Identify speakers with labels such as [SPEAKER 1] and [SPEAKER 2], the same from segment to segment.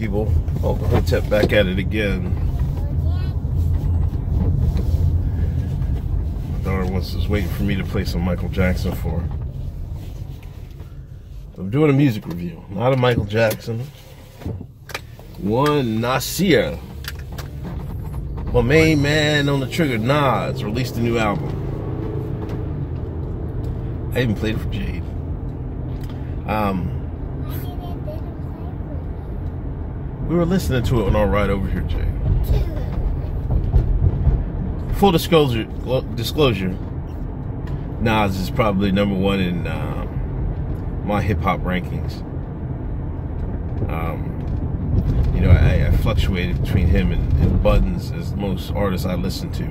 [SPEAKER 1] people. Oh, Hotep back at it again. My daughter was waiting for me to play some Michael Jackson for her. I'm doing a music review, not a Michael Jackson. One Nasir, my main man on the trigger, Nas, released a new album. I even played it for Jade. We were listening to it on our ride over here, Jade. Full disclosure, Nas is probably #1 in my hip-hop rankings. You know, I fluctuated between him and Buttons as most artists I listen to.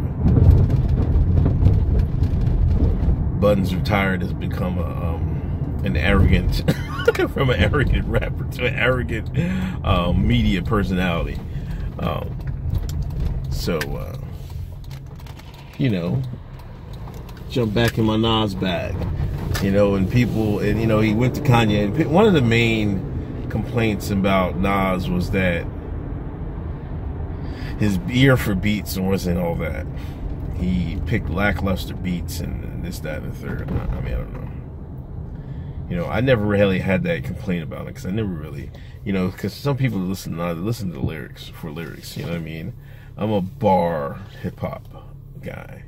[SPEAKER 1] Buttons retired has become an arrogant, from an arrogant rapper to an arrogant media personality. You know, jump back in my Nas bag. You know, and people, and you know, he went to Kanye, and one of the main complaints about Nas was that his ear for beats wasn't all that. He picked lackluster beats and this, that, and the third. I mean, I don't know. You know, I never really had that complaint about it, because I never really, you know, because some people listen to the lyrics for lyrics, you know what I mean? I'm a bar hip-hop guy.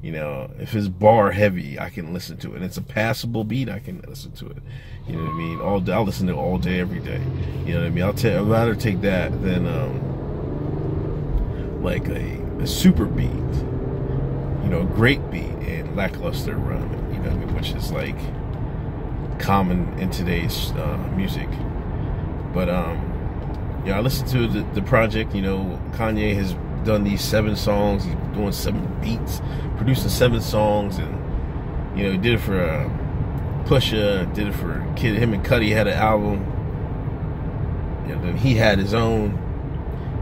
[SPEAKER 1] You know, if it's bar heavy, I can listen to it. And it's a passable beat, I can listen to it. You know what I mean? All day, I'll listen to it all day, every day. You know what I mean? I'd rather take that than like a super beat. You know, a great beat and lackluster around it. You know what I mean? Which is like common in today's music. But yeah, I listened to the project. You know, Kanye has done these 7 songs. He's doing 7 beats, producing 7 songs, and you know, he did it for Pusha, did it for Kid. Him and Cudi had an album, and then he had his own.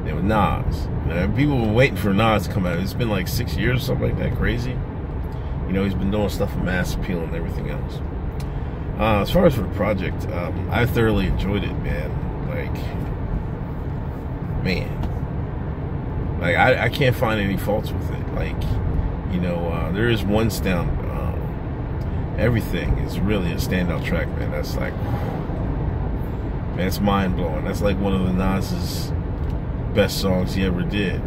[SPEAKER 1] It was Nas. You know, people were waiting for Nas to come out. It's been like 6 years or something like that. Crazy. You know, he's been doing stuff with Mass Appeal and everything else. As far as for the project, I thoroughly enjoyed it, man. Like, I can't find any faults with it. Like, you know, there is one stand. Everything is really a standout track, man. That's like, man, it's mind blowing. That's like one of the Nas's best songs he ever did.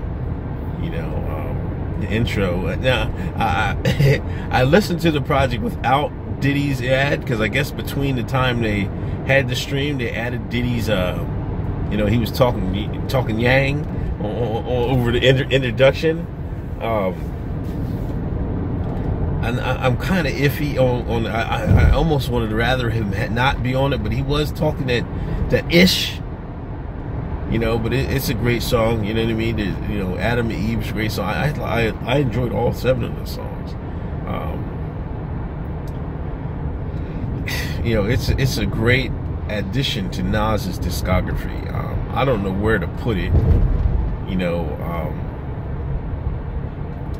[SPEAKER 1] You know, the intro. Now, I listened to the project without Diddy's ad, because I guess between the time they had the stream, they added Diddy's. You know, he was talking Yang over the introduction. And I'm kind of iffy on I almost wanted to rather him not be on it, but he was talking that ish. You know, but it's a great song. You know what I mean? You know, Adam and Eve's a great song. I enjoyed all 7 of the songs. You know, it's a great addition to Nas's discography. I don't know where to put it. You know,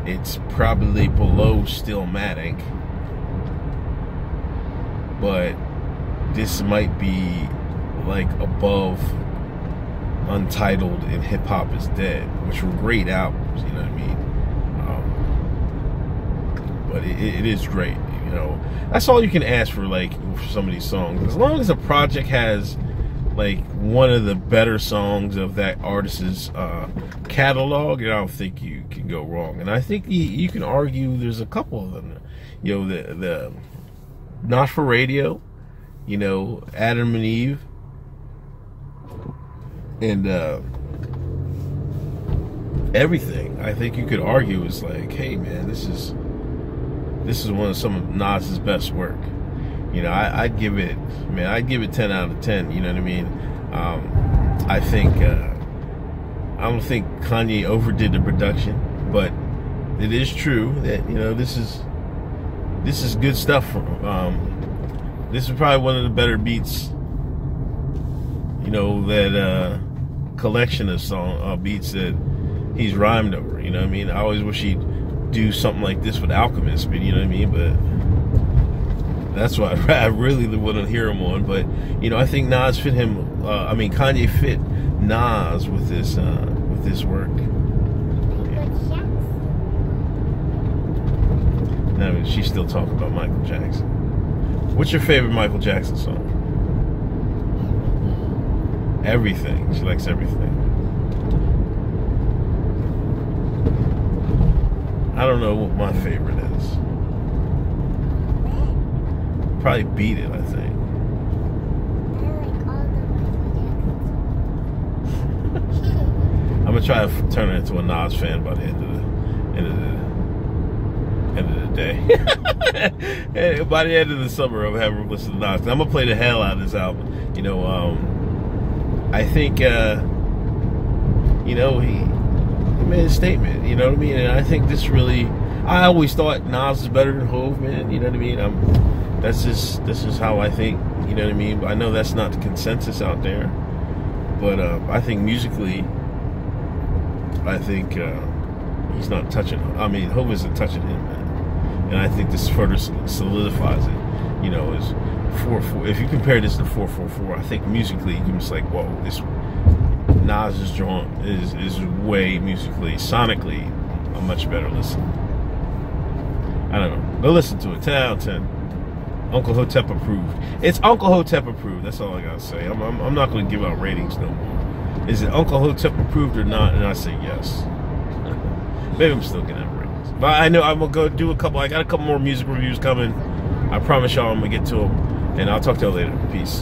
[SPEAKER 1] it's probably below Stillmatic, but this might be like above Untitled and Hip Hop Is Dead, which were great albums. You know what I mean? But it is great. You know, that's all you can ask for, like, for some of these songs. As long as a project has like one of the better songs of that artist's catalog, I don't think you can go wrong. And I think you can argue there's a couple of them. You know, the Not For Radio, you know, Adam and Eve, and Everything. I think you could argue is like, hey man, this is one of some of Nas's best work. You know, I'd give it 10 out of 10. You know what I mean? I don't think Kanye overdid the production, but it is true that, you know, this is good stuff. This is probably one of the better beats. You know, that collection of beats that he's rhymed over. You know what I mean? I always wish he'd do something like this with Alchemist, but you know what I mean? But that's what I really want to hear him on. But, you know, I think Nas fit him, Kanye fit Nas with this work. No, she's still talking about Michael Jackson. What's your favorite Michael Jackson song? Everything. She likes everything. I don't know what my favorite is. Probably Beat It, I think. I'm gonna try to turn into a Nas fan by the end of the day. And by the end of the summer, I'm having to listen to Nas. I'm gonna play the hell out of this album. You know, I think you know, he made a statement. You know what I mean? And I think this really. I always thought Nas is better than Hov, man. You know what I mean? This is how I think. You know what I mean? But I know that's not the consensus out there. But I think musically, I think he's not touching. I mean, Hov isn't touching him, man. And I think this further solidifies it. You know, is 4/4. If you compare this to 4/4/4, I think musically you can just like, whoa, this Nas is way musically, sonically, a much better listen. I don't know. Go listen to it. 10 out of 10. Uncle Hotep approved. It's Uncle Hotep approved. That's all I gotta say. I'm not gonna give out ratings no more. Is it Uncle Hotep approved or not? And I say yes. Maybe I'm still gonna have ratings. But I know I'm gonna go do a couple. I got a couple more music reviews coming. I promise y'all I'm gonna get to them. And I'll talk to y'all later. Peace.